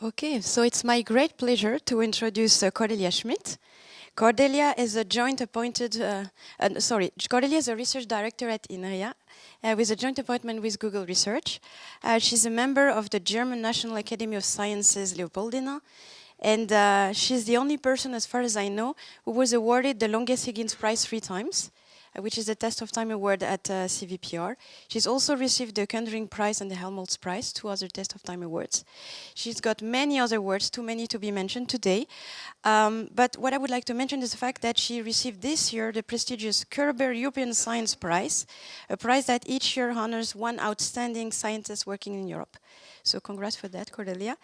Okay, so it's my great pleasure to introduce Cordelia Schmid. Cordelia is a joint appointed, Cordelia is a research director at Inria with a joint appointment with Google Research. She's a member of the German National Academy of Sciences, Leopoldina, and she's the only person, as far as I know, who was awarded the Longuet-Higgins Prize 3 times, which is the Test of Time Award at CVPR. She's also received the Koenderink Prize and the Helmholtz Prize, 2 other Test of Time Awards. She's got many other awards, too many to be mentioned today. But what I would like to mention is the fact that she received this year the prestigious Körber European Science Prize, a prize that each year honors one outstanding scientist working in Europe. So congrats for that, Cordelia.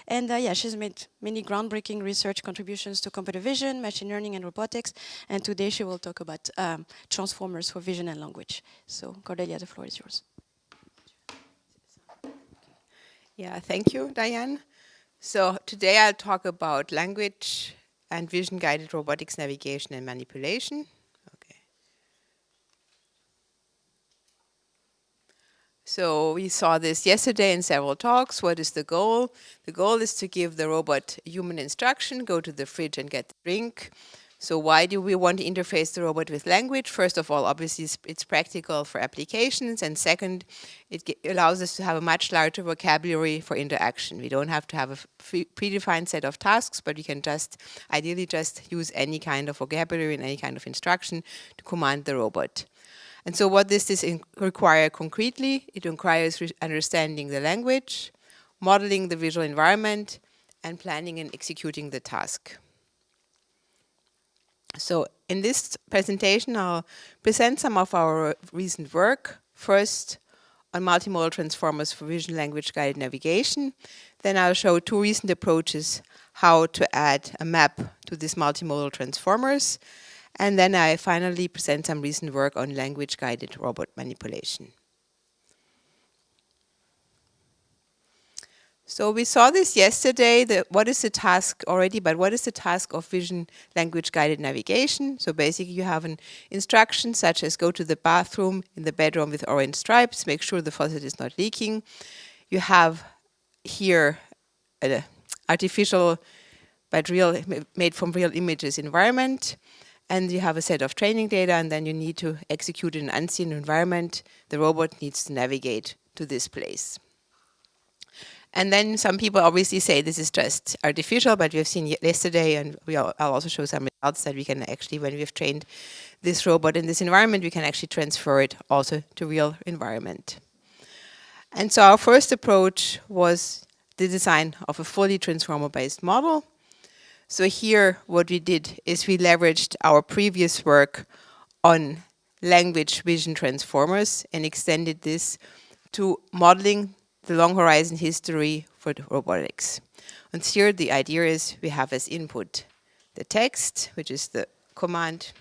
And yeah, she's made many groundbreaking research contributions to computer vision, machine learning, and robotics. And today she will talk about transformers for vision and language. So Cordelia, the floor is yours. Yeah, thank you, Diane. So today I'll talk about language and vision-guided robotics navigation and manipulation. So we saw this yesterday in several talks. What is the goal? The goal is to give the robot human instruction, go to the fridge and get the drink. So why do we want to interface the robot with language? First of all, obviously it's practical for applications, and second, it allows us to have a much larger vocabulary for interaction. We don't have to have a predefined set of tasks, but we can ideally just use any kind of vocabulary and any kind of instruction to command the robot. And so what does this require concretely? It requires understanding the language, modeling the visual environment, and planning and executing the task. So in this presentation, I'll present some of our recent work. First, on multimodal transformers for vision language guided navigation. Then I'll show 2 recent approaches how to add a map to these multimodal transformers. And then I finally present some recent work on language-guided robot manipulation. So we saw this yesterday, what is the task already, but what is the task of vision language-guided navigation? So basically you have an instruction such as go to the bathroom in the bedroom with orange stripes, make sure the faucet is not leaking. You have here an artificial but real, made from real images environment. And you have a set of training data, and then you need to execute in an unseen environment. The robot needs to navigate to this place. And then some people obviously say this is just artificial, but we have seen yesterday, and I'll also show some results that we can actually, when we've trained this robot in this environment, we can actually transfer it also to real environment. And so our first approach was the design of a fully transformer-based model. So here what we did is we leveraged our previous work on language vision transformers and extended this to modeling the long horizon history for the robotics. And here the idea is we have as input the text, which is the command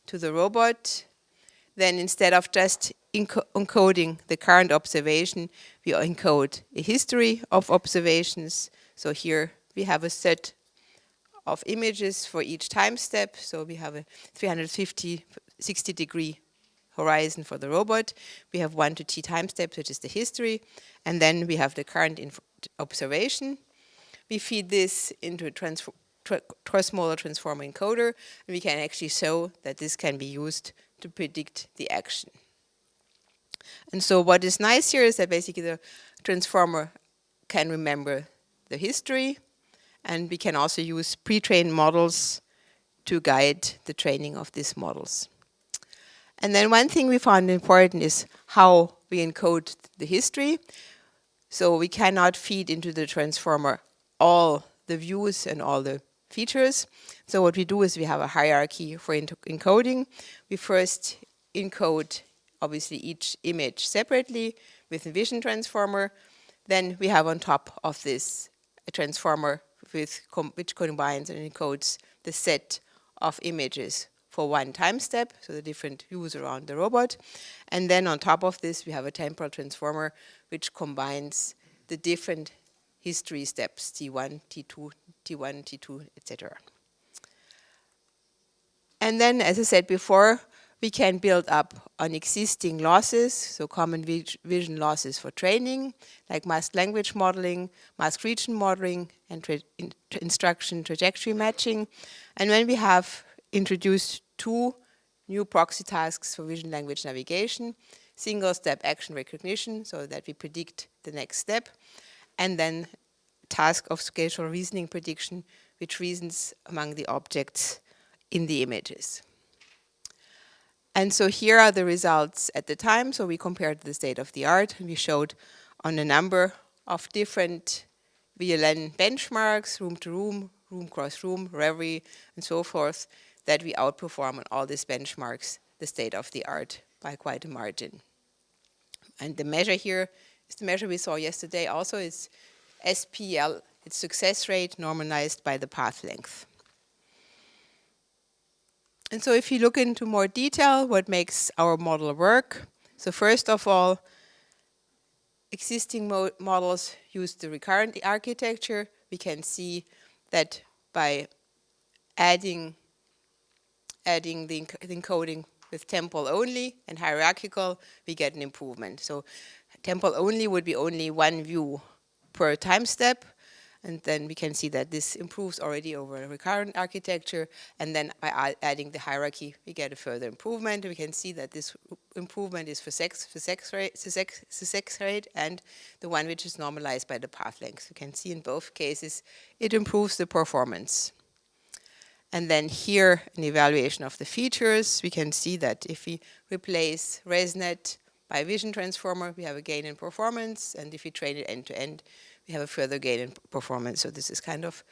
to the robot. Then instead of just encoding the current observation, we encode a history of observations. So here we have a set of images for each time step. So we have a 350, 60-degree horizon for the robot. We have 1 to t time steps, which is the history. And then we have the current observation. We feed this into a cross-modal transformer encoder, and we can actually show that this can be used to predict the action. And so what is nice here is that basically the transformer can remember the history, and we can also use pre-trained models to guide the training of these models. And then one thing we found important is how we encode the history. So we cannot feed into the transformer all the views and all the features. So what we do is we have a hierarchy for encoding. We first encode obviously each image separately with a vision transformer. Then we have on top of this a transformer which combines and encodes the set of images for one time step, so the different views around the robot. And then on top of this, we have a temporal transformer which combines the different history steps, T1, T2, T1, T2, etc. And then, as I said before, We can build up on existing losses, so common vision losses for training, like masked language modeling, masked region modeling, and instruction trajectory matching. And when we have introduced 2 new proxy tasks for vision language navigation, single-step action recognition, so that we predict the next step, and then task of spatial reasoning prediction, which reasons among the objects in the images. And so here are the results at the time. So we compared the state of the art, and we showed on a number of different VLN benchmarks, room to room, room cross room, Reverie, and so forth, that we outperform on all these benchmarks the state of the art by quite a margin. And the measure here is the measure we saw yesterday also. It's SPL, it's success rate normalized by the path length. And so if you look into more detail, what makes our model work? So first of all, existing models use the recurrent architecture. We can see that by adding the encoding with temporal only and hierarchical, we get an improvement. So temporal only would be only one view per time step. And then we can see that this improves already over a recurrent architecture. And then by adding the hierarchy, we get a further improvement. We can see that this improvement is for success rate and the one which is normalized by the path length. You can see in both cases, it improves the performance. And then here, an evaluation of the features. We can see that if we replace ResNet by vision transformer, we have a gain in performance. And if we train it end to end, we have a further gain in performance. So this is kind of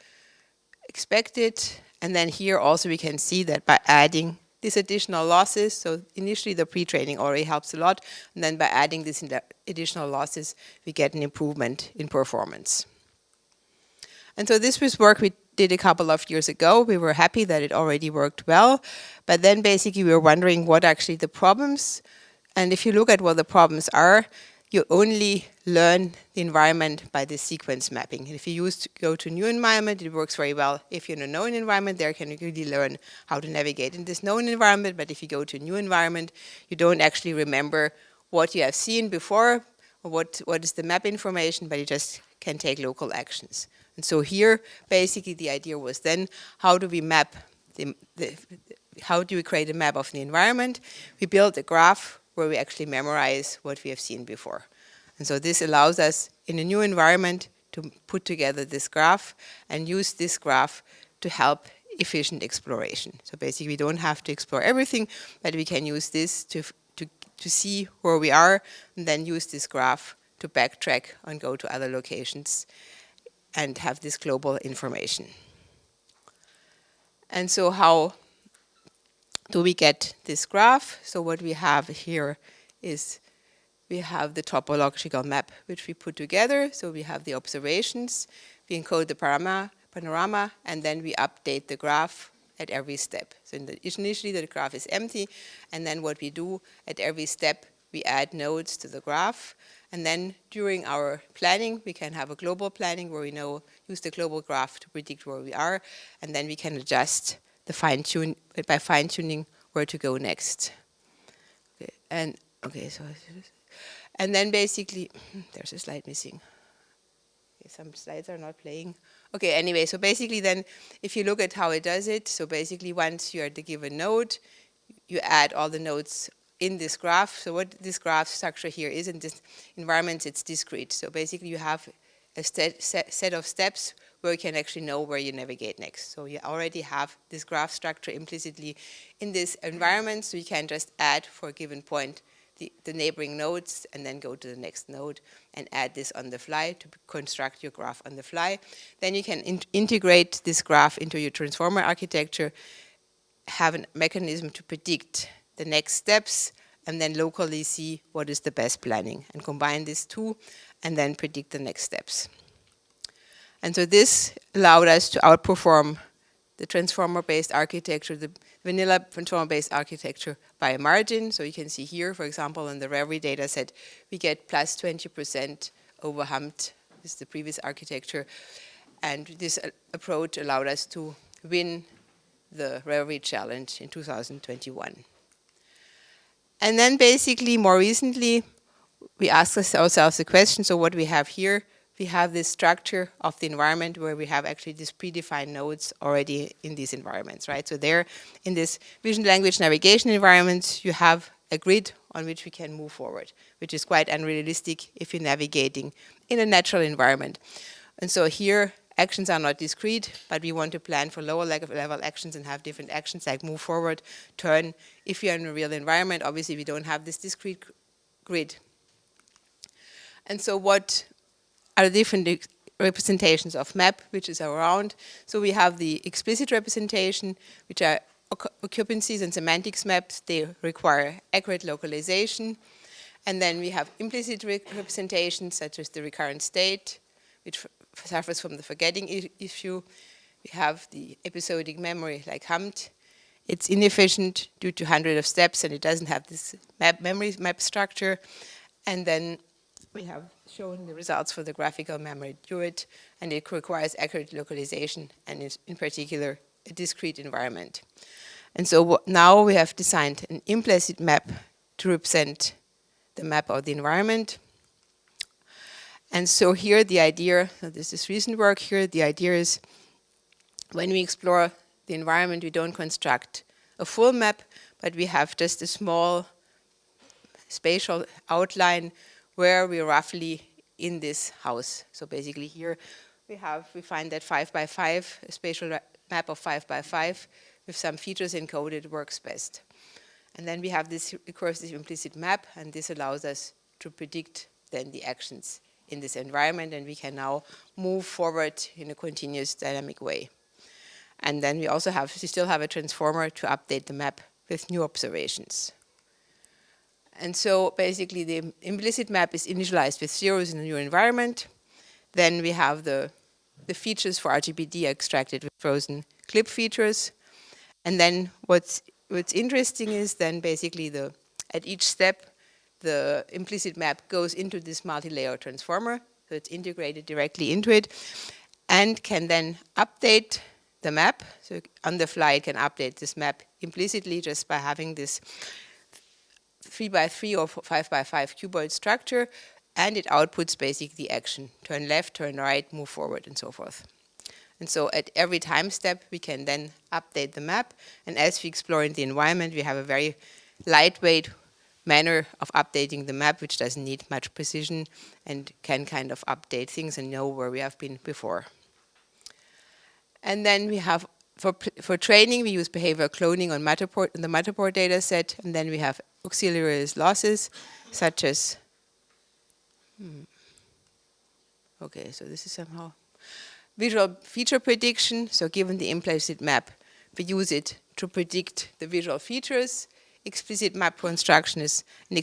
expected. And then here also we can see that by adding these additional losses, so initially the pre-training already helps a lot, and then by adding these additional losses, we get an improvement in performance. And so this was work we did a couple of years ago. We were happy that it already worked well, but then basically we were wondering what actually the problems. And if you look at what the problems are, you only learn the environment by the sequence mapping. If you go to a new environment, it works very well. If you're in a known environment, there can you really learn how to navigate in this known environment. But if you go to a new environment, you don't actually remember what you have seen before, or what is the map information, but you just can take local actions. And so here, basically, the idea was then, how do we map how do we create a map of the environment? We built a graph where we actually memorize what we have seen before. And so this allows us in a new environment to put together this graph and use this graph to help efficient exploration. So basically we don't have to explore everything, but we can use this to see where we are and then use this graph to backtrack and go to other locations and have this global information. And so how do we get this graph? So what we have here is we have the topological map which we put together. So we have the observations, we encode the panorama, and then we update the graph at every step. So initially the graph is empty, and then what we do at every step, we add nodes to the graph. And then during our planning, we can have a global planning where we use the global graph to predict where we are, and then we can adjust by fine-tuning where to go next. Okay, and then basically, there's a slide missing. Okay, some slides are not playing. Okay, anyway, so basically then, if you look at how it does it, so basically once you're at the given node, you add all the nodes in this graph. So what this graph structure here is, in this environment, it's discrete. So basically you have a set of steps where you can actually know where you navigate next. So you already have this graph structure implicitly in this environment, so you can just add for a given point the neighboring nodes and then go to the next node and add this on the fly to construct your graph on the fly. Then you can integrate this graph into your transformer architecture, have a mechanism to predict the next steps, and then locally see what is the best planning, and combine these two, and then predict the next steps. And so this allowed us to outperform the transformer-based architecture, the vanilla transformer-based architecture by a margin. So you can see here, for example, in the Reverie data set, we get plus 20% over Humboldt. This is the previous architecture. And this approach allowed us to win the Reverie challenge in 2021. And then basically, more recently, we asked ourselves the question, so what we have here, we have this structure of the environment where we have actually these predefined nodes already in these environments, right? So there, in this vision language navigation environment, you have a grid on which we can move forward, which is quite unrealistic if you're navigating in a natural environment. And so here, actions are not discrete, but we want to plan for lower level actions and have different actions like move forward, turn. If you're in a real environment, obviously we don't have this discrete grid. And so what are the different representations of map, which is around? So we have the explicit representation, which are occupancies and semantics maps. They require accurate localization. And then we have implicit representations, such as the recurrent state, which suffers from the forgetting issue. We have the episodic memory, like Humbolt. It's inefficient due to hundreds of steps, and it doesn't have this memory map structure. And then we have shown the results for the graphical memory Duet, and it requires accurate localization, and is in particular a discrete environment. And so now we have designed an implicit map to represent the map of the environment. And so here the idea, so this is recent work here, the idea is when we explore the environment, we don't construct a full map, but we have just a small spatial outline where we're roughly in this house. So basically here we find that 5 by 5, a spatial map of 5 by 5 with some features encoded works best. And then we have this recursive implicit map, and this allows us to predict then the actions in this environment, and we can now move forward in a continuous dynamic way. And then we still have a transformer to update the map with new observations. And so basically the implicit map is initialized with zeros in a new environment. Then we have the features for RGBD extracted with frozen clip features. And then what's interesting is then basically at each step, the implicit map goes into this multi-layer transformer. So it's integrated directly into it and can then update the map. So on the fly, it can update this map implicitly just by having this 3 by 3 or 5 by 5 cuboid structure, and it outputs basically the action. Turn left, turn right, move forward, and so forth. And so at every time step, we can then update the map. And as we explore in the environment, we have a very lightweight manner of updating the map, which doesn't need much precision and can kind of update things and know where we have been before. And then we have, for training, we use behavior cloning on the Matterport data set, and then we have auxiliary losses, such as, okay, so this is somehow visual feature prediction. So given the implicit map, we use it to predict the visual features. Explicit map construction is an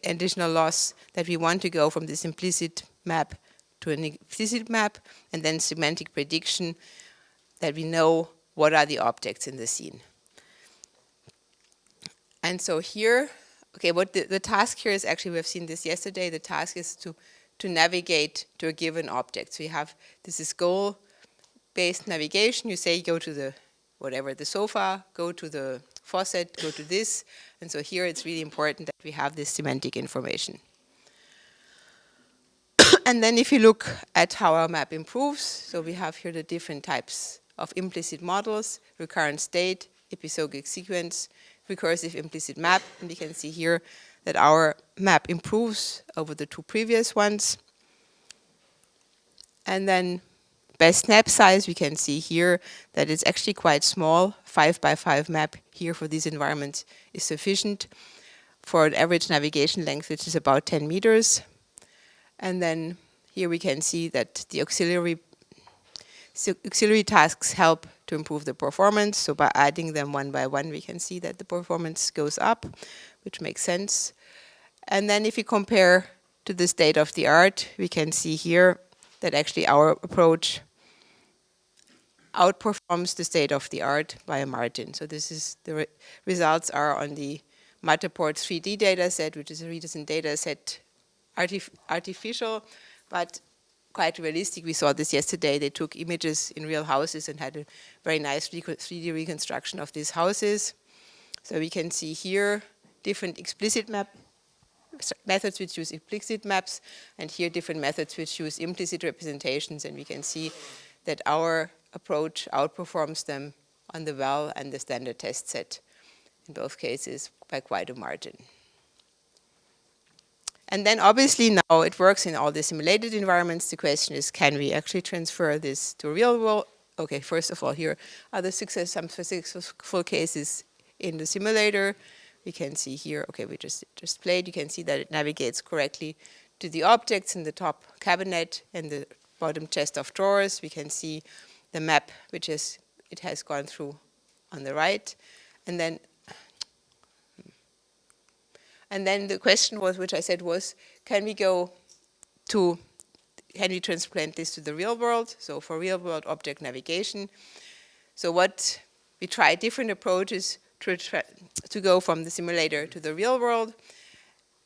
additional loss that we want to go from this implicit map to an explicit map, and then semantic prediction that we know what are the objects in the scene. And so here, okay, what the task here is actually, we've seen this yesterday, the task is to navigate to a given object. So you have, this is goal-based navigation. You say go to the sofa, go to the faucet, go to this. And so here it's really important that we have this semantic information. And then if you look at how our map improves, so we have here the different types of implicit models, recurrent state, episodic sequence, recursive implicit map, and you can see here that our map improves over the two previous ones. And then best snap size, we can see here that it's actually quite small. 5 by 5 map here for these environments is sufficient for an average navigation length, which is about 10 meters. And then here we can see that the auxiliary tasks help to improve the performance. So by adding them one by one, we can see that the performance goes up, which makes sense. And then if you compare to the state of the art, we can see here that actually our approach outperforms the state of the art by a margin. So this is the results are on the Matterport 3D data set, which is a recent data set, artificial, but quite realistic. We saw this yesterday. They took images in real houses and had a very nice 3D reconstruction of these houses. So we can see here different explicit methods which use implicit maps, and here different methods which use implicit representations, and we can see that our approach outperforms them on the well and the standard test set, in both cases by quite a margin. And then obviously now it works in all the simulated environments. The question is, can we actually transfer this to real world? Okay, first of all, here are some successful cases in the simulator. We can see here, okay, we just played. You can see that it navigates correctly to the objects in the top cabinet and the bottom chest of drawers. We can see the map which it has gone through on the right. And then the question was, which I said was, can we transplant this to the real world? So for real world object navigation. So what we tried different approaches to go from the simulator to the real world.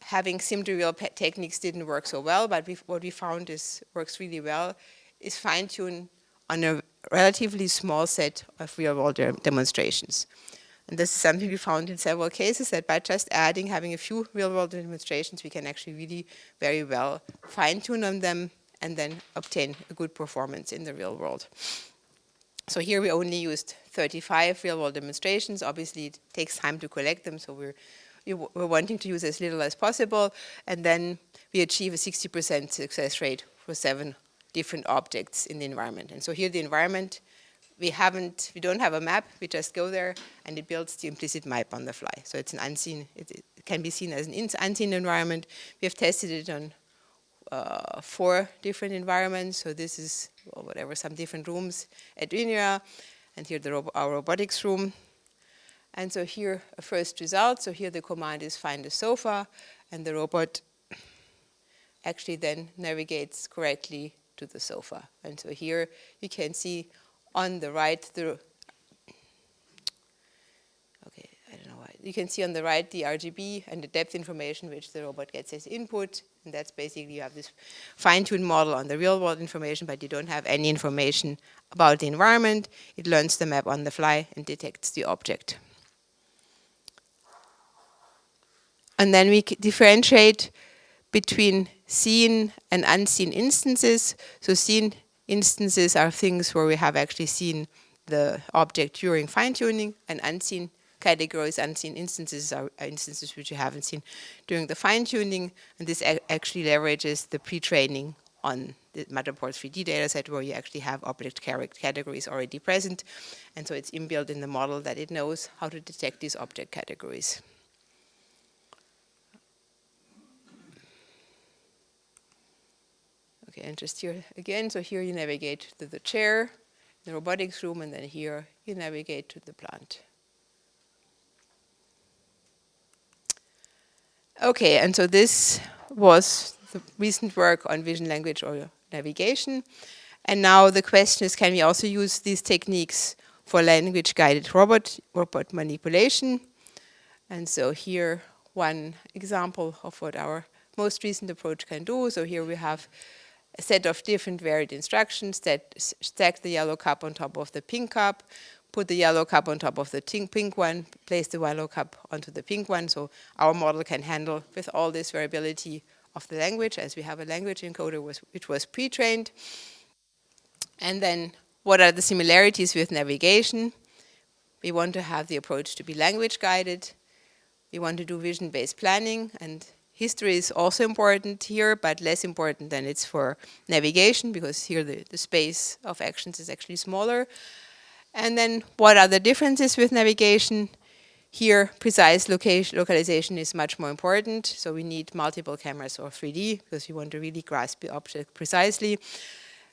Having sim-to-real techniques didn't work so well, but what we found works really well is fine-tune on a relatively small set of real-world demonstrations. And this is something we found in several cases, that by just having a few real-world demonstrations, we can actually really very well fine-tune on them and then obtain a good performance in the real world. So here we only used 35 real-world demonstrations. Obviously, it takes time to collect them, so we're wanting to use as little as possible. And then we achieve a 60% success rate for 7 different objects in the environment. And so here the environment, we don't have a map, we just go there and it builds the implicit map on the fly. So it's an unseen, it can be seen as an unseen environment. We have tested it on 4 different environments. So this is, some different rooms at Inria, and here our robotics room. And so here a first result. So here the command is find a sofa, and the robot actually then navigates correctly to the sofa. And so here you can see on the right you can see on the right the RGB and the depth information which the robot gets as input. And that's basically, you have this fine-tuned model on the real-world information, but you don't have any information about the environment. It learns the map on the fly and detects the object. And then we differentiate between seen and unseen instances. So seen instances are things where we have actually seen the object during fine-tuning, and unseen categories, unseen instances are instances which you haven't seen during the fine-tuning, and this actually leverages the pre-training on the Matterport 3D dataset, where you actually have object categories already present, and so it's inbuilt in the model that it knows how to detect these object categories. Okay, and just here again, so here you navigate to the chair, the robotics room, and then here you navigate to the plant. Okay, and so this was the recent work on vision, language, or navigation. And now the question is, can we also use these techniques for language-guided robot manipulation? And so here, one example of what our most recent approach can do. So here we have a set of different varied instructions that stack the yellow cup on top of the pink cup, put the yellow cup on top of the pink one, place the yellow cup onto the pink one. So our model can handle with all this variability of the language, as we have a language encoder which was pre-trained. And then what are the similarities with navigation? We want to have the approach to be language guided. We want to do vision-based planning, and history is also important here, but less important than it's for navigation, because here the space of actions is actually smaller. And then what are the differences with navigation? Here, precise localization is much more important. So we need multiple cameras or 3D, because we want to really grasp the object precisely.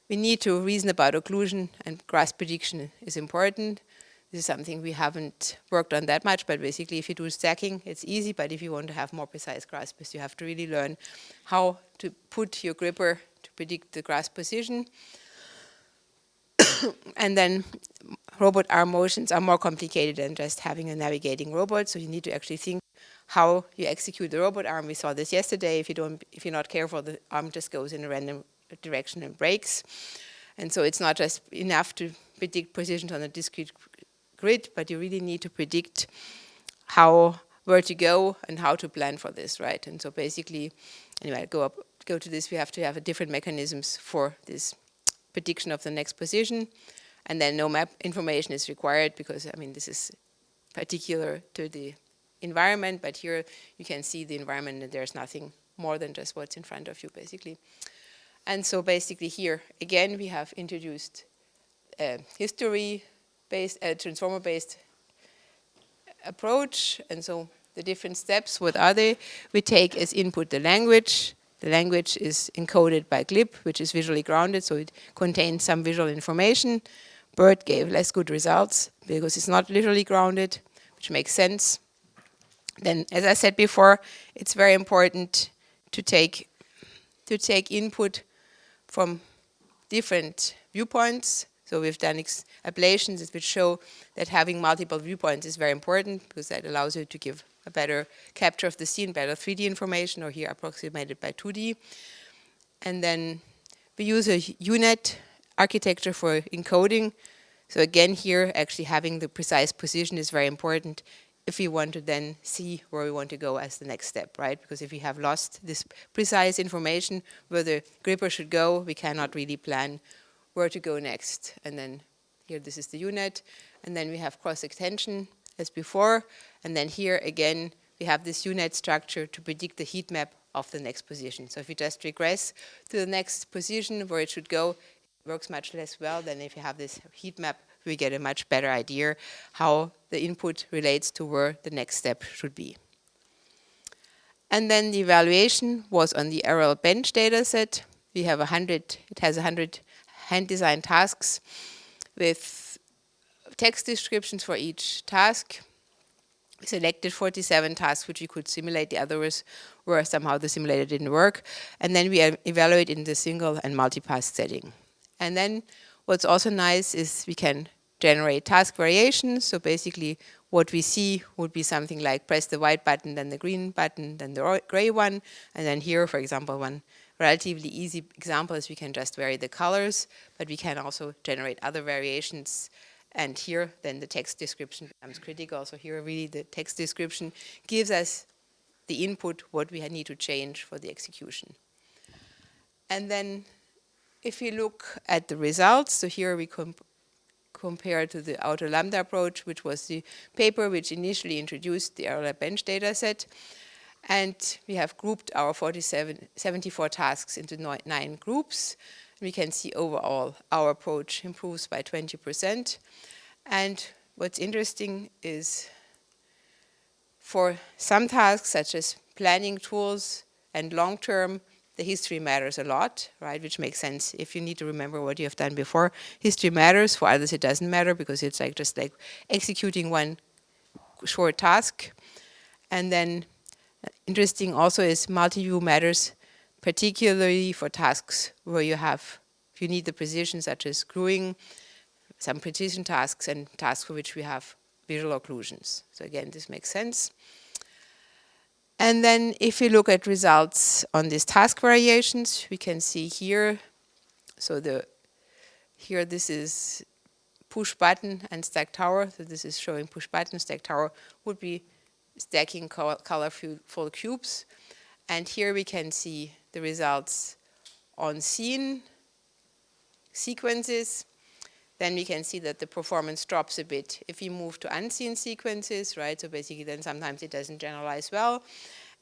We need to reason about occlusion, and grasp prediction is important. This is something we haven't worked on that much, but basically if you do stacking, it's easy, but if you want to have more precise grasps, you have to really learn how to put your gripper to predict the grasp position. And then robot arm motions are more complicated than just having a navigating robot, so you need to actually think how you execute the robot arm. We saw this yesterday. If you're not careful, the arm just goes in a random direction and breaks. And so it's not just enough to predict positions on a discrete grid, but you really need to predict how where to go and how to plan for this, right? And so basically, anyway, go to this, we have to have different mechanisms for this prediction of the next position. And then no map information is required because, I mean, this is particular to the environment, but here you can see the environment and there's nothing more than just what's in front of you, basically. And so basically here, again, we have introduced history-based, transformer-based approach. And so the different steps, what are they? We take as input the language. The language is encoded by GLIB, which is visually grounded, so it contains some visual information. BERT gave less good results because it's not literally grounded, which makes sense. Then, as I said before, it's very important to take input from different viewpoints. So we've done ablations which show that having multiple viewpoints is very important because that allows you to give a better capture of the scene, better 3D information, or here approximated by 2D. And then we use a UNet architecture for encoding. So again, here actually having the precise position is very important if we want to then see where we want to go as the next step, right? Because if we have lost this precise information where the gripper should go, we cannot really plan where to go next. And then here, this is the UNet. And then we have cross-extension as before. And then here, again, we have this UNet structure to predict the heat map of the next position. So if we just regress to the next position where it should go, it works much less well than if you have this heat map. We get a much better idea how the input relates to where the next step should be. And then the evaluation was on the RL bench data set. We have it has 100 hand-designed tasks with text descriptions for each task. We selected 47 tasks which we could simulate. The others were somehow the simulator didn't work. And then we evaluate in the single and multi-pass setting. And then what's also nice is we can generate task variations. So basically what we see would be something like press the white button, then the green button, then the gray one. And then here, for example, one relatively easy example is we can just vary the colors, but we can also generate other variations. And here, then the text description becomes critical. So here, really, the text description gives us the input, what we need to change for the execution. And then if we look at the results, so here we compare to the outer lambda approach, which was the paper which initially introduced the RL bench data set. And we have grouped our 74 tasks into 9 groups. We can see overall our approach improves by 20%. And what's interesting is for some tasks, such as planning tools and long-term, the history matters a lot, right? Which makes sense if you need to remember what you have done before. History matters. For others, it doesn't matter because it's like just like executing one short task. And then interesting also is multi-view matters, particularly for tasks where you need the precision, such as screwing, some precision tasks, and tasks for which we have visual occlusions. So again, this makes sense. And then if we look at results on these task variations, we can see here, so here this is push button and stack tower. So this is showing push button, stack tower would be stacking colorful cubes. And here we can see the results on scene sequences. Then we can see that the performance drops a bit if we move to unseen sequences, right? So basically then sometimes it doesn't generalize well.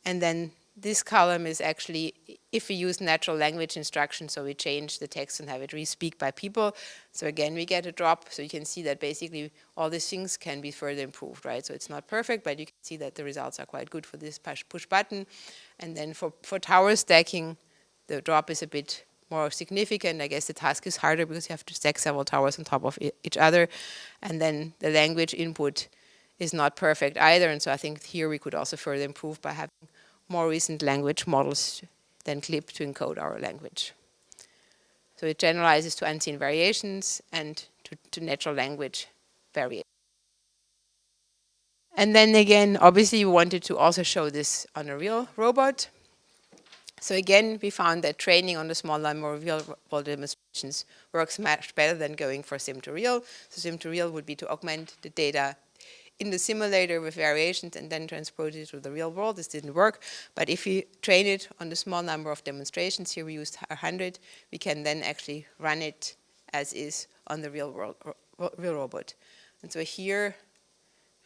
And then this column is actually if we use natural language instructions, so we change the text and have it re-speak by people. So again, we get a drop. So you can see that basically all these things can be further improved, right? So it's not perfect, but you can see that the results are quite good for this push button. And then for tower stacking, the drop is a bit more significant. I guess the task is harder because you have to stack several towers on top of each other. And then the language input is not perfect either. And so I think here we could also further improve by having more recent language models than GLIB to encode our language. So it generalizes to unseen variations and to natural language variations. And then again, obviously we wanted to also show this on a real robot. So again, we found that training on the small number of real-world demonstrations works much better than going for sim to real. So sim to real would be to augment the data in the simulator with variations and then transport it to the real world. This didn't work. But if we train it on a small number of demonstrations, here we used 100, we can then actually run it as is on the real world, real robot. And so here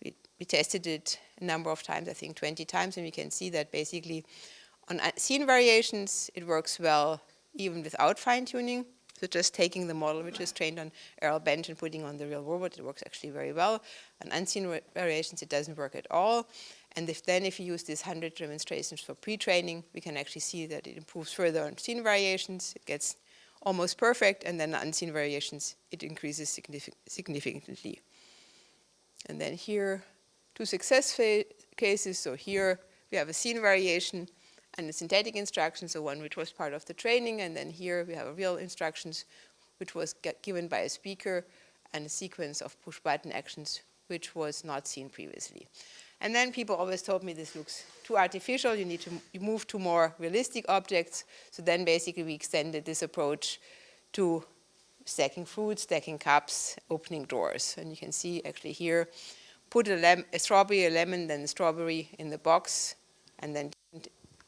we tested it a number of times, I think 20 times, and we can see that basically on scene variations, it works well even without fine-tuning. So just taking the model which is trained on Errol bench and putting on the real robot, it works actually very well. On unseen variations, it doesn't work at all. And if you use these 100 demonstrations for pre-training, we can actually see that it improves further on scene variations. It gets almost perfect, and then on unseen variations, it increases significantly. And then here, 2 success cases. So here we have a scene variation and a synthetic instruction, so one which was part of the training, and then here we have a real instructions which was given by a speaker and a sequence of push-button actions which was not seen previously. And then people always told me this looks too artificial, you need to move to more realistic objects, so then basically we extended this approach to stacking fruits, stacking cups, opening doors. And you can see actually here, put a strawberry, a lemon, then a strawberry in the box, and then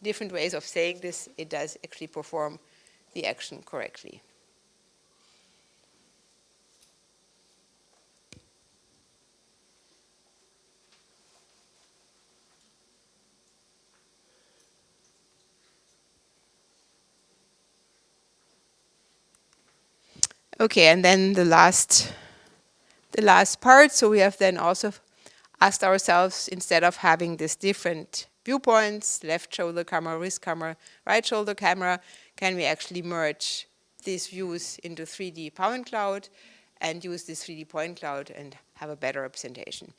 different ways of saying this, it does actually perform the action correctly. Okay, and then the last part, so we have then also asked ourselves, instead of having these different viewpoints, left shoulder camera, wrist camera, right shoulder camera, can we actually merge these views into 3D point cloud and use this 3D point cloud and have a better representation?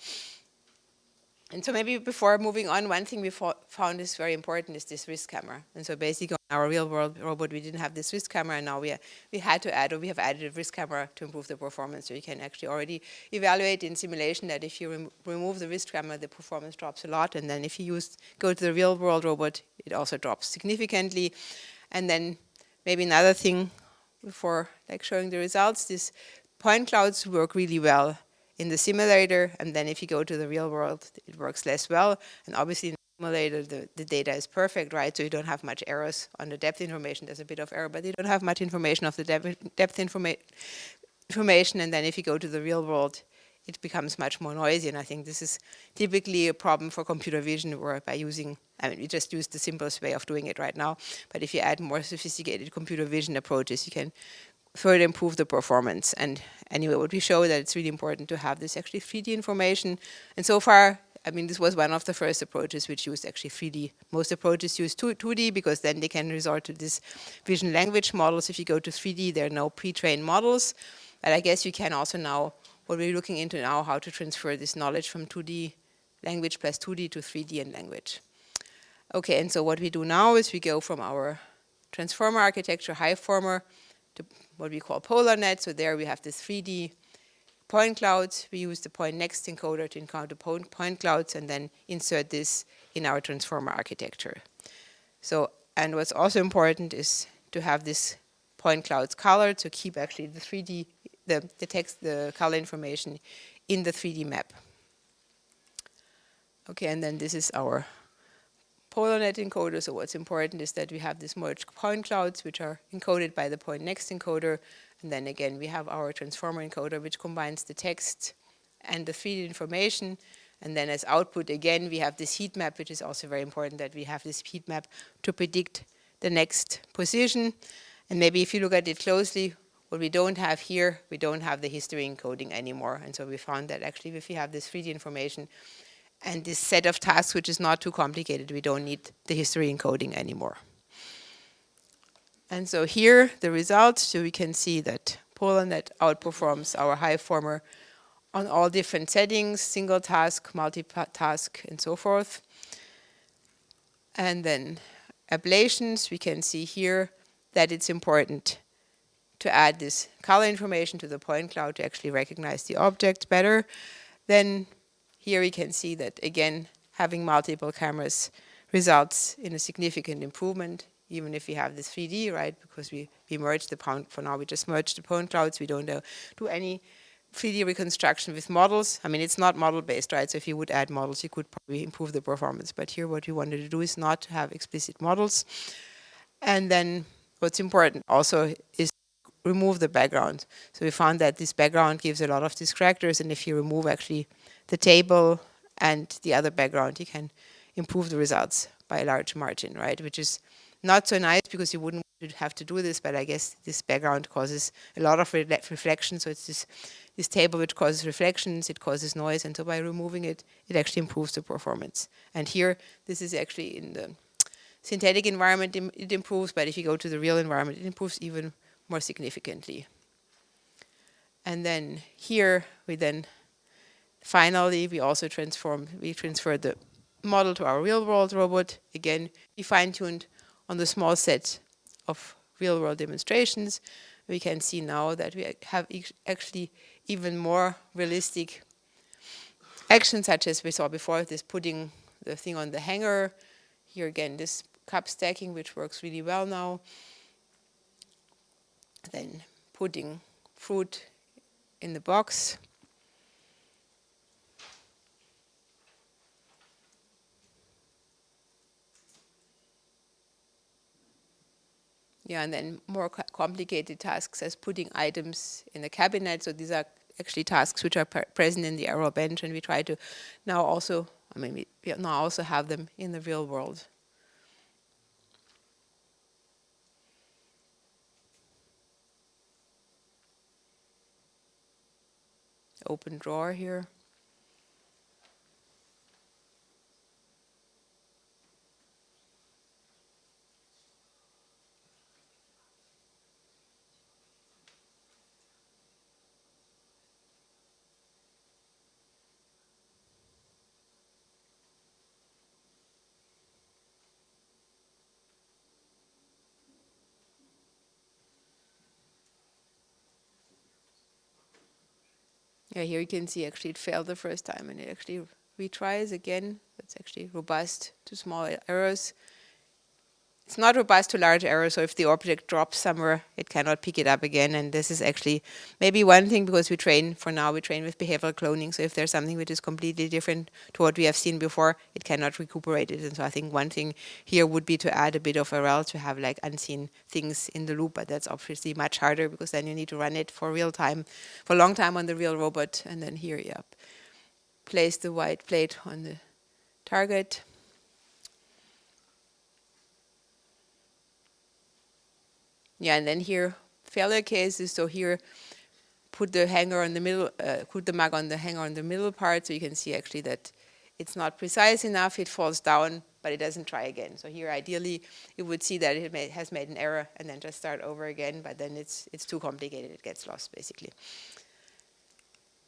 And so maybe before moving on, one thing we found is very important is this wrist camera. And so basically on our real world robot, we didn't have this wrist camera, and now we have added a wrist camera to improve the performance. So you can actually already evaluate in simulation that if you remove the wrist camera, the performance drops a lot. And then if you go to the real world robot, it also drops significantly. And then maybe another thing before showing the results, these point clouds work really well in the simulator, and then if you go to the real world, it works less well. And obviously in the simulator, the data is perfect, right? So you don't have much errors on the depth information. There's a bit of error, but you don't have much information of the depth information. And then if you go to the real world, it becomes much more noisy. And I think this is typically a problem for computer vision, where by using, we just use the simplest way of doing it right now. But if you add more sophisticated computer vision approaches, you can further improve the performance. And anyway, what we show that it's really important to have this actually 3D information. And so far, this was one of the first approaches which used actually 3D. Most approaches use 2D because then they can resort to this vision language models. If you go to 3D, there are no pre-trained models. But I guess you can also now, what we're looking into now, how to transfer this knowledge from 2D language plus 2D to 3D and language. Okay, and so what we do now is we go from our transformer architecture, high-former, to what we call polar net. So there we have this 3D point clouds. We use the point next encoder to encounter point clouds and then insert this in our transformer architecture. So, and what's also important is to have this point clouds colored, to keep actually the 3D, the text, the color information in the 3D map. Okay, and then this is our polar net encoder. So what's important is that we have these merged point clouds which are encoded by the point next encoder, and then again we have our transformer encoder which combines the text and the 3D information, and then as output again we have this heat map, which is also very important that we have this heat map to predict the next position. And maybe if you look at it closely, what we don't have here, we don't have the history encoding anymore, and so we found that actually if we have this 3D information and this set of tasks which is not too complicated, we don't need the history encoding anymore. And so here the results, so we can see that PolarNet outperforms our high-former on all different settings, single task, multi-task, and so forth. And then ablations, we can see here that it's important to add this color information to the point cloud to actually recognize the object better. Then here we can see that, again, having multiple cameras results in a significant improvement, even if we have this 3D, right? Because we merge the point, for now we just merge the point clouds, we don't do any 3D reconstruction with models. I mean, it's not model-based, right? So if you would add models, you could probably improve the performance. But here what we wanted to do is not to have explicit models. And then what's important also is remove the background. So we found that this background gives a lot of distractors, and if you remove actually the table and the other background, you can improve the results by a large margin, right? Which is not so nice because you wouldn't have to do this, but I guess this background causes a lot of reflection. So it's this table which causes reflections, it causes noise, and so by removing it, it actually improves the performance. And here, this is actually in the synthetic environment, it improves, but if you go to the real environment, it improves even more significantly. And then here, finally, we also transferred the model to our real-world robot. Again, we fine-tuned on the small set of real-world demonstrations. We can see now that we have actually even more realistic actions, such as we saw before, this putting the thing on the hanger. Here again, this cup stacking, which works really well now. Then putting fruit in the box. Yeah, and then more complicated tasks as putting items in the cabinet. So these are actually tasks which are present in the aero bench, and we try to now also, we now also have them in the real world. Open drawer here. Yeah, here you can see actually it failed the first time, and it actually retries again. It's actually robust to small errors. It's not robust to large errors, so if the object drops somewhere, it cannot pick it up again. And this is actually maybe one thing, because we train with behavioral cloning. So if there's something which is completely different to what we have seen before, it cannot recuperate it. And so I think one thing here would be to add a bit of RL to have like unseen things in the loop, but that's obviously much harder because then you need to run it for real time, for a long time on the real robot. And then here, yeah, place the white plate on the target. Yeah, and then here, failure cases. So here, put the hanger on the middle, put the mug on the hanger on the middle part, so you can see actually that it's not precise enough. It falls down, but it doesn't try again. So here, ideally, you would see that it has made an error and then just start over again. But then it's too complicated. It gets lost basically.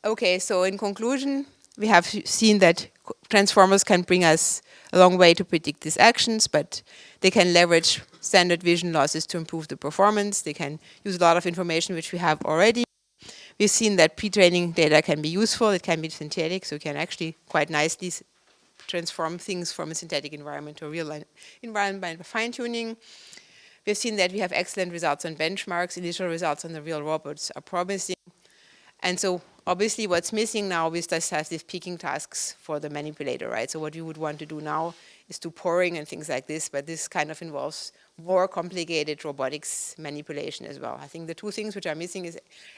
Okay, so in conclusion, we have seen that transformers can bring us a long way to predict these actions, but they can leverage standard vision losses to improve the performance. They can use a lot of information which we have already. We've seen that pre-training data can be useful. It can be synthetic, so it can actually quite nicely transform things from a synthetic environment to a real environment by fine-tuning. We've seen that we have excellent results on benchmarks. Initial results on the real robots are promising. And so obviously what's missing now is this has these picking tasks for the manipulator, right? So what you would want to do now is do pouring and things like this, but this kind of involves more complicated robotics manipulation as well. I think the two things which are missing is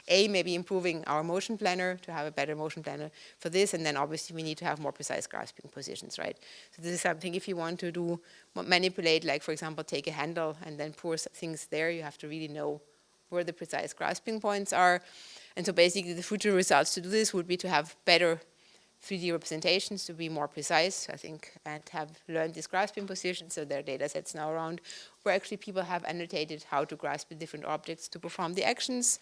A, maybe improving our motion planner to have a better motion planner for this, and then obviously we need to have more precise grasping positions, right? So this is something if you want to do manipulate, like for example, take a handle and then pour things there, you have to really know where the precise grasping points are. And so basically the future results to do this would be to have better 3D representations to be more precise, I think, and have learned these grasping positions. So there are data sets now around where actually people have annotated how to grasp the different objects to perform the actions.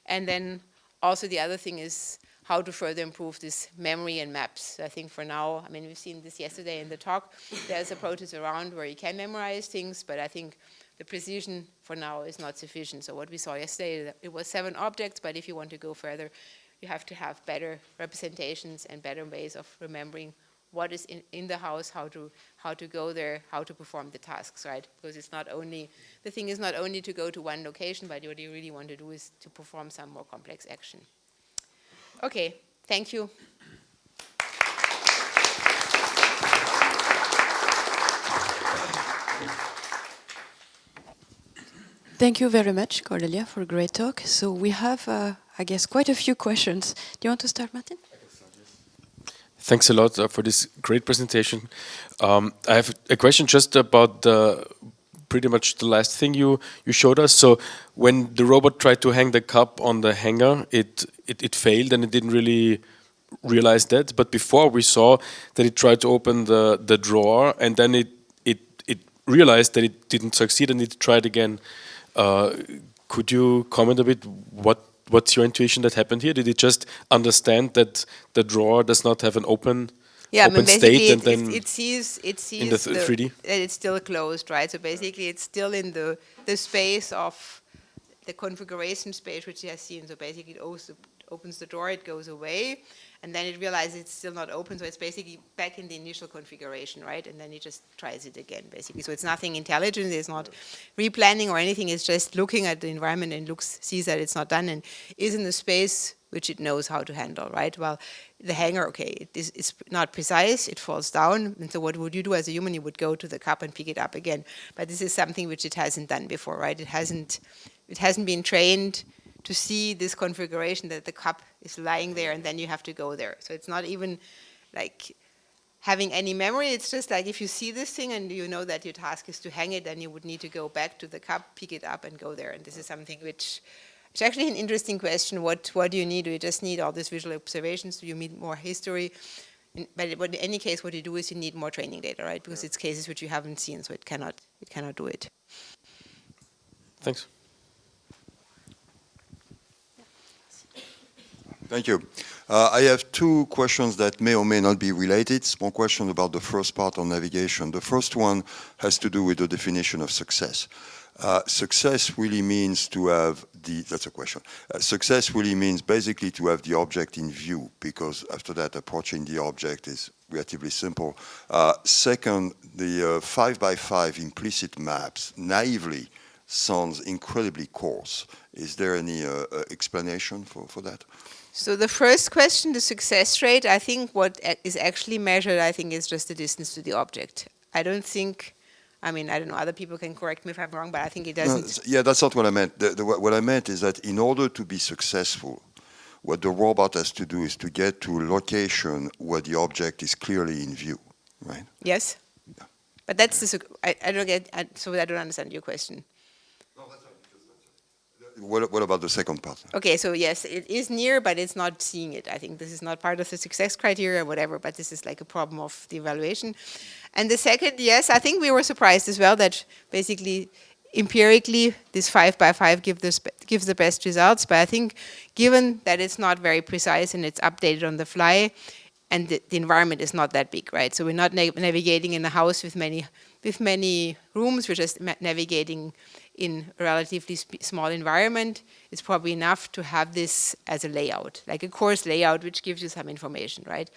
And then also the other thing is how to further improve this memory and maps. So I think for now, I mean, we've seen this yesterday in the talk, there's approaches around where you can memorize things, but I think the precision for now is not sufficient. So what we saw yesterday, it was 7 objects, but if you want to go further, you have to have better representations and better ways of remembering what is in the house, how to go there, how to perform the tasks, right? Because it's not only, the thing is not only to go to one location, but what you really want to do is to perform some more complex action. Okay, thank you. Thank you very much, Cordelia, for a great talk. So we have, I guess, quite a few questions. Do you want to start, Martin? Thanks a lot for this great presentation. I have a question just about pretty much the last thing you showed us. So when the robot tried to hang the cup on the hanger, it failed and it didn't really realize that. But before we saw that it tried to open the drawer and then it realized that it didn't succeed and it tried again. Could you comment a bit what's your intuition that happened here? Did it just understand that the drawer does not have an open state and then it sees in the 3D? That it's still closed, right? So basically it's still in the space of the configuration space which it has seen. So basically it opens the door, it goes away, and then it realizes it's still not open, so it's basically back in the initial configuration, right? And then it just tries it again, basically. So it's nothing intelligent, it's not replanning or anything, it's just looking at the environment and sees that it's not done and is in the space which it knows how to handle, right? Well, the hanger, okay, it's not precise, it falls down, and so what would you do as a human? You would go to the cup and pick it up again. But this is something which it hasn't done before, right? It hasn't been trained to see this configuration that the cup is lying there and then you have to go there. So it's not even like having any memory. It's just like if you see this thing and you know that your task is to hang it, then you would need to go back to the cup, pick it up and go there. And this is something which is actually an interesting question. What do you need? Do you just need all these visual observations? Do you need more history? But in any case, what you do is you need more training data, right? Because it's cases which you haven't seen, so it cannot do it. Thanks. Thank you. I have two questions that may or may not be related. Small question about the first part on navigation. The first one has to do with the definition of success. Success really means to have that's a question. Success really means basically to have the object in view, because after that approaching the object is relatively simple. Second, the 5x5 implicit maps naively sounds incredibly coarse. Is there any explanation for that? So the first question, the success rate, I think what is actually measured, I think, is just the distance to the object. I don't think, I mean, I don't know, other people can correct me if I'm wrong, but I think it doesn't. No, yeah, that's not what I meant. What I meant is that in order to be successful, what the robot has to do is to get to a location where the object is clearly in view, right? Yes. Yeah. But that's the, I don't get, so I don't understand your question. What about the second part? Okay, so yes, it is near, but it's not seeing it. I think this is not part of the success criteria or whatever, but this is like a problem of the evaluation. And the second, yes, I think we were surprised as well that basically empirically this 5x5 gives the best results. But I think given that it's not very precise and it's updated on the fly, and the environment is not that big, right? So we're not navigating in a house with many rooms. We're just navigating in a relatively small environment. It's probably enough to have this as a layout, like a coarse layout, which gives you some information, right?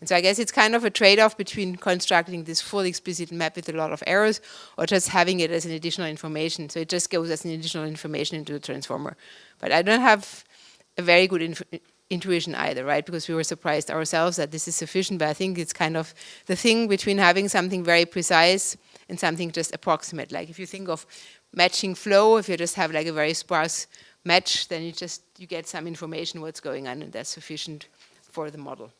And so I guess it's kind of a trade-off between constructing this full explicit map with a lot of errors or just having it as an additional information. So it just goes as an additional information into the transformer. But I don't have a very good intuition either, right? Because we were surprised ourselves that this is sufficient, but I think it's kind of the thing between having something very precise and something just approximate. Like if you think of matching flow, if you just have like a very sparse match, then you get some information what's going on, and that's sufficient for the model.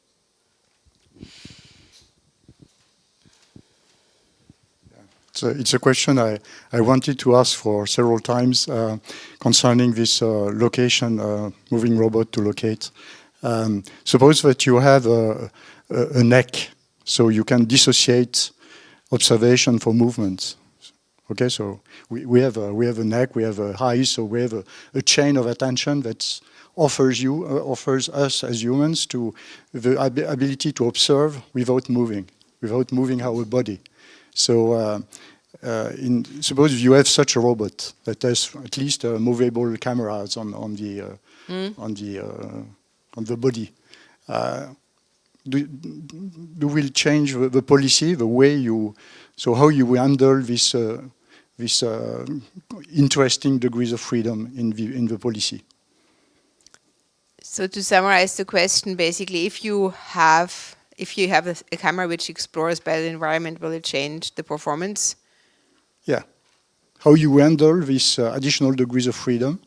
So it's a question I wanted to ask for several times concerning this location, moving robot to locate. Suppose that you have a neck, so you can dissociate observation for movements. Okay, so we have a neck, we have a eyes, so we have a chain of attention that offers us as humans to the ability to observe without moving our body. So suppose you have such a robot that has at least movable cameras on the body. Do we change the policy, the way how you handle this interesting degrees of freedom in the policy? So to summarize the question, basically, if you have a camera which explores better the environment, will it change the performance? Yeah. How you handle these additional degrees of freedom.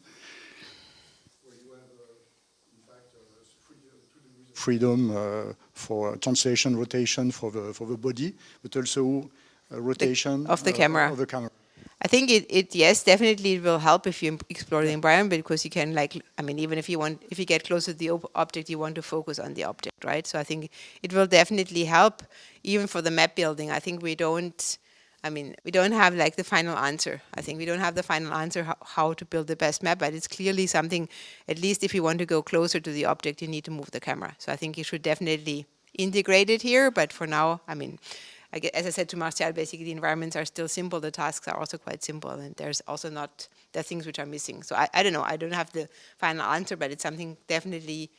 Where you have, in fact, 2 degrees of freedom for translation, rotation for the body, but also rotation of the camera. Of the camera. I think yes, definitely it will help if you explore the environment, because you can, like, I mean, even if you get closer to the object, you want to focus on the object, right? So I think it will definitely help, even for the map building. I think we don't have like the final answer. I think we don't have the final answer how to build the best map, but it's clearly something, at least if you want to go closer to the object, you need to move the camera. So I think you should definitely integrate it here, but for now, I mean, as I said to Martial, basically the environments are still simple, the tasks are also quite simple, and there are things which are missing. So I don't know, I don't have the final answer, but it's something definitely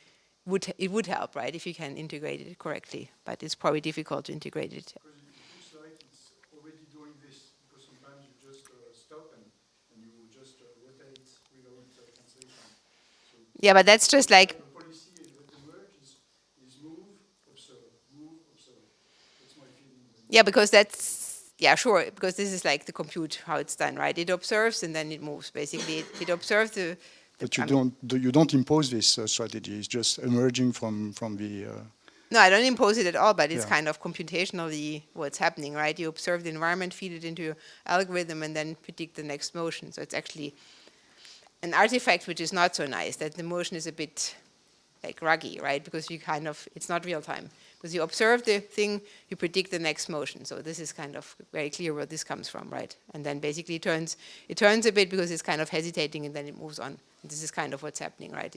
would help, right, if you can integrate it correctly, but it's probably difficult to integrate it. Because it looks like it's already doing this, because sometimes you just stop and you just rotate without translation. So yeah, but that's just like, the policy that emerges is move, observe, move, observe. That's my feeling. yeah, because that's, yeah, sure, because this is like the compute, how it's done, right? It observes and then it moves. Basically, it observes the But you don't impose this strategy. It's just emerging from the. No, I don't impose it at all, but it's Yeah. kind of computationally what's happening, right? You observe the environment, feed it into your algorithm, and then predict the next motion. So it's actually an artifact which is not so nice, that the motion is a bit like ruggy, right? Because it's not real time. Because you observe the thing, you predict the next motion. So this is kind of very clear where this comes from, right? And then basically it turns a bit because it's kind of hesitating, and then it moves on. And this is kind of what's happening, right?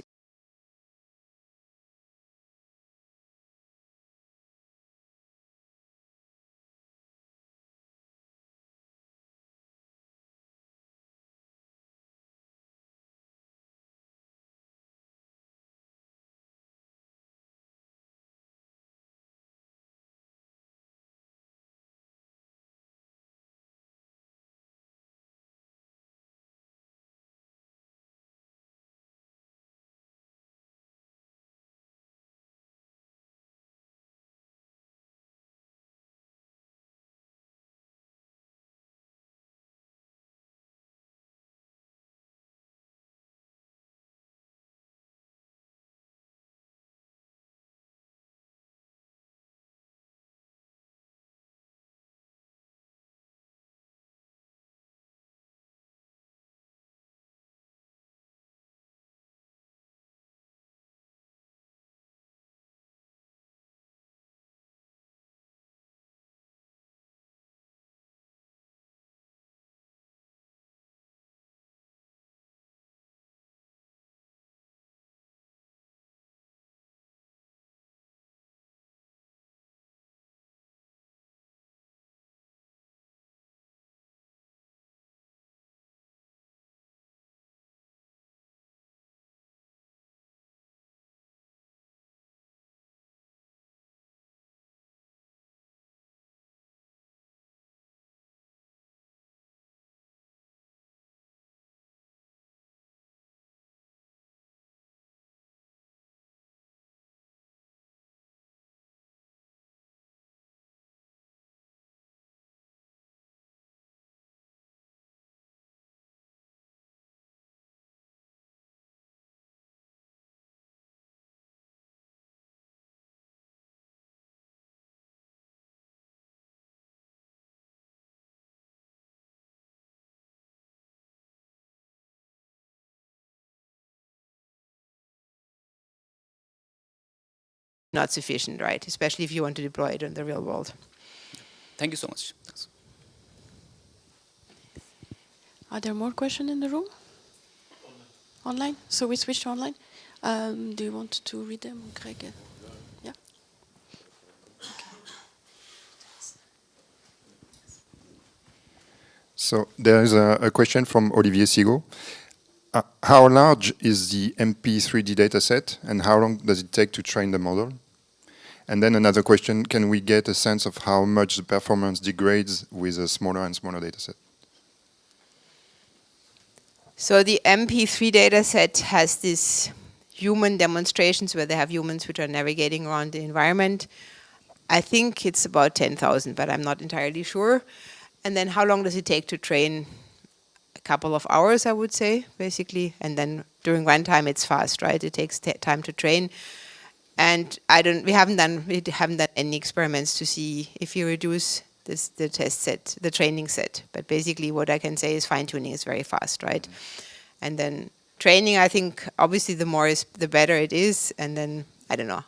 Not sufficient, right? Especially if you want to deploy it in the real world. Thank you so much. Are there more questions in the room? Online? So we switch to online. Do you want to read them, Greg? Yeah? So there is a question from Olivier Sigaud. How large is the MP3D dataset, and how long does it take to train the model? And then another question, can we get a sense of how much the performance degrades with a smaller and smaller dataset? So the MP3 dataset has this human demonstrations where they have humans which are navigating around the environment. I think it's about 10,000, but I'm not entirely sure. And then how long does it take to train? A couple of hours, I would say, basically. And then during runtime, it's fast, right? It takes time to train. And we haven't done any experiments to see if you reduce the test set, the training set. But basically, what I can say is fine-tuning is very fast, right? And then training, I think, obviously, the better it is. And then I don't know.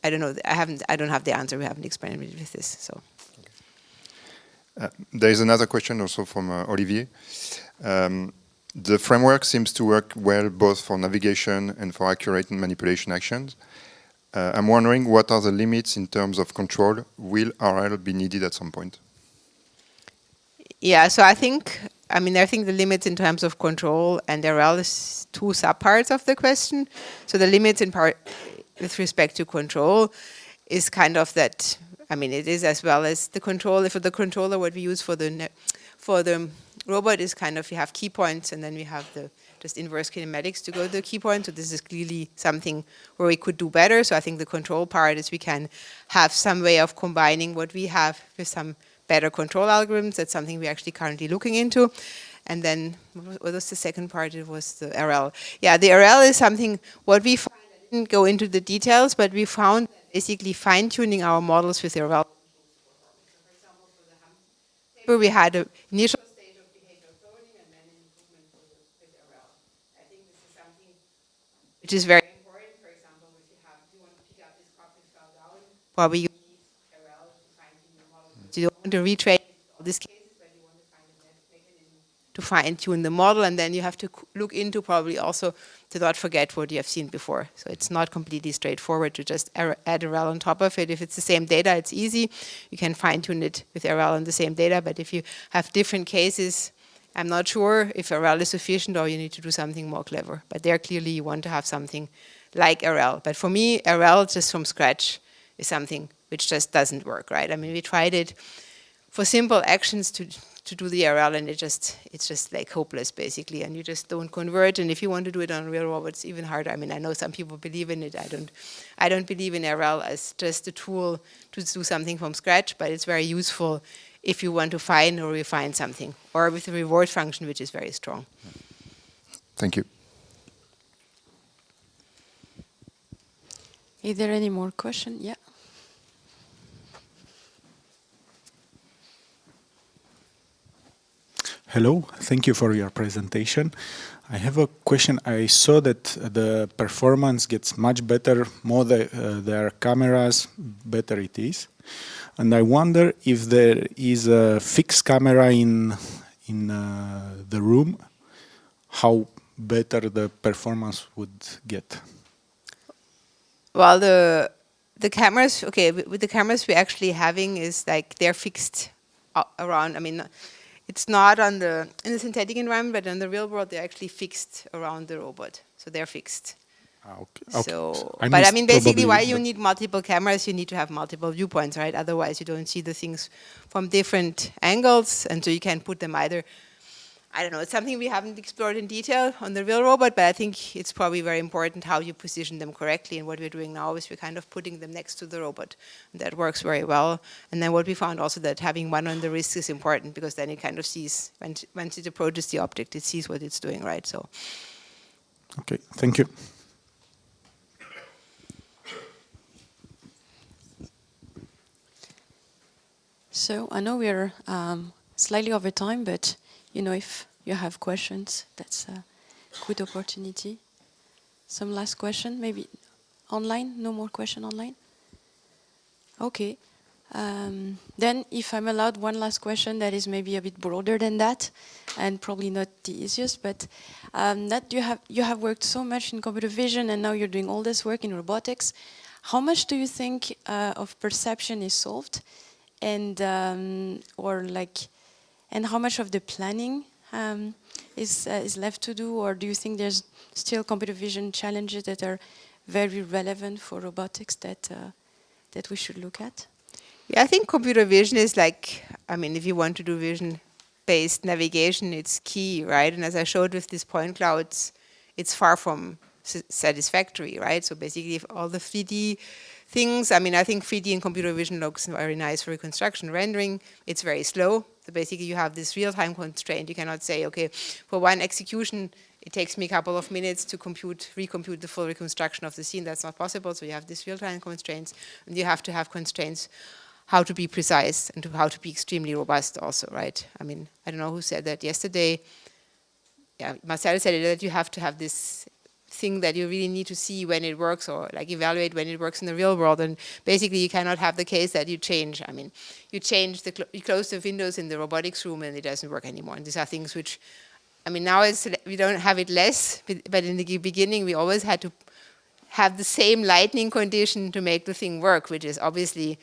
I don't have the answer. We haven't experimented with this. So. There is another question also from Olivier. The framework seems to work well both for navigation and for accurate manipulation actions. I'm wondering what are the limits in terms of control? Will RL be needed at some point? Yeah, so I think the limits in terms of control and RL is two subparts of the question. So the limits in part with respect to control is kind of that, it is as well as the controller. For the controller, what we use for the robot is kind of, we have key points and then we have the just inverse kinematics to go to the key point. So this is clearly something where we could do better. So I think the control part is we can have some way of combining what we have with some better control algorithms. That's something we're actually currently looking into. And then, what was the second part? It was the RL. Yeah, the RL is something, what we found, I didn't go into the details, but we found basically fine-tuning our models with RL. For example, for the Humbolt paper, we had an initial stage of behavioral cloning and then an improvement with RL. I think this is something which is very important. For example, if you want to pick up this crop that fell down, probably you need RL to fine-tune your model. You don't want to retrain all these cases, but you want to find a mechanism to fine-tune the model, and then you have to look into probably also to not forget what you have seen before. So it's not completely straightforward to just add RL on top of it. If it's the same data, it's easy. You can fine-tune it with RL on the same data, but if you have different cases, I'm not sure if RL is sufficient or you need to do something more clever. But there clearly you want to have something like RL. But for me, RL just from scratch is something which just doesn't work, right? We tried it for simple actions to do the RL, and it's just like hopeless basically, and you just don't convert. And if you want to do it on real robots, even harder. I know some people believe in it. I don't believe in RL as just a tool to do something from scratch, but it's very useful if you want to find or refine something, or with the reward function, which is very strong. Thank you. Is there any more question? Yeah. Hello, thank you for your presentation. I have a question. I saw that the performance gets much better, more there are cameras, better it is. And I wonder if there is a fixed camera in the room, how better the performance would get. Well, the cameras, okay, with the cameras we're actually having is like they're fixed around, it's not in the synthetic environment, but in the real world, they're actually fixed around the robot. So they're fixed. Okay. So, but basically why you need multiple cameras, you need to have multiple viewpoints, right? Otherwise, you don't see the things from different angles. And so you can put them either, I don't know, it's something we haven't explored in detail on the real robot, but I think it's probably very important how you position them correctly. And what we're doing now is we're kind of putting them next to the robot. And that works very well. And then what we found also that having one on the wrist is important because then it kind of sees, once it approaches the object, it sees what it's doing, right? So. Okay, thank you. So I know we're slightly over time, but if you have questions, that's a good opportunity. Some last question, maybe online? No more question online? Okay. Then if I'm allowed one last question that is maybe a bit broader than that, and probably not the easiest, but that you have worked so much in computer vision and now you're doing all this work in robotics. How much do you think of perception is solved? And and how much of the planning is left to do, or do you think there's still computer vision challenges that are very relevant for robotics that we should look at? Yeah, I think computer vision is like, if you want to do vision-based navigation, it's key, right? And as I showed with these point clouds, it's far from satisfactory, right? So basically, if all the 3D things, I mean, I think 3D in computer vision looks very nice for reconstruction rendering. It's very slow. So basically, you have this real-time constraint. You cannot say, okay, for one execution, it takes me a couple of minutes to recompute the full reconstruction of the scene. That's not possible. So you have these real-time constraints, and you have to have constraints how to be precise and how to be extremely robust also, right? I mean, I don't know who said that yesterday. Yeah, Marcel said it, that you have to have this thing that you really need to see when it works, or like evaluate when it works in the real world. And basically you cannot have the case that you change. I mean, you close the windows in the robotics room and it doesn't work anymore. And these are things which, I mean, now we don't have it less, but in the beginning we always had to have the same lighting condition to make the thing work, which is obviously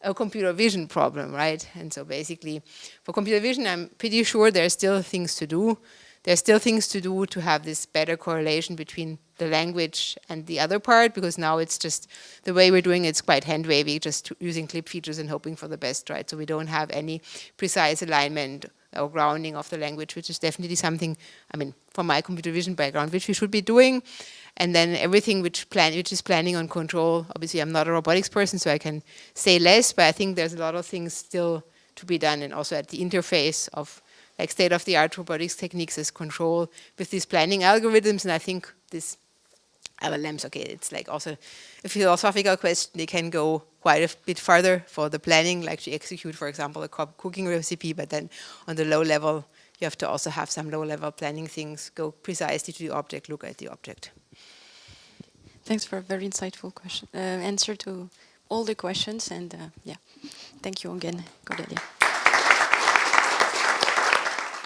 a computer vision problem, right? And so basically for computer vision, I'm pretty sure there are still things to do. There's still things to do to have this better correlation between the language and the other part, because now it's just, the way we're doing it's quite hand-wavy, just using clip features and hoping for the best, right? So we don't have any precise alignment or grounding of the language, which is definitely something, I mean, from my computer vision background, which we should be doing. And then everything which is planning on control, obviously I'm not a robotics person, so I can say less, but I think there's a lot of things still to be done, and also at the interface of like state-of-the-art robotics techniques as control with these planning algorithms. And I think this LLMs, okay, it's like also a philosophical question. They can go quite a bit further for the planning, like to execute, for example, a cooking recipe, but then on the low level, you have to also have some low-level planning things, go precisely to the object, look at the object. Thanks for a very insightful question, answer to all the questions, and yeah, thank you again, Cordelia.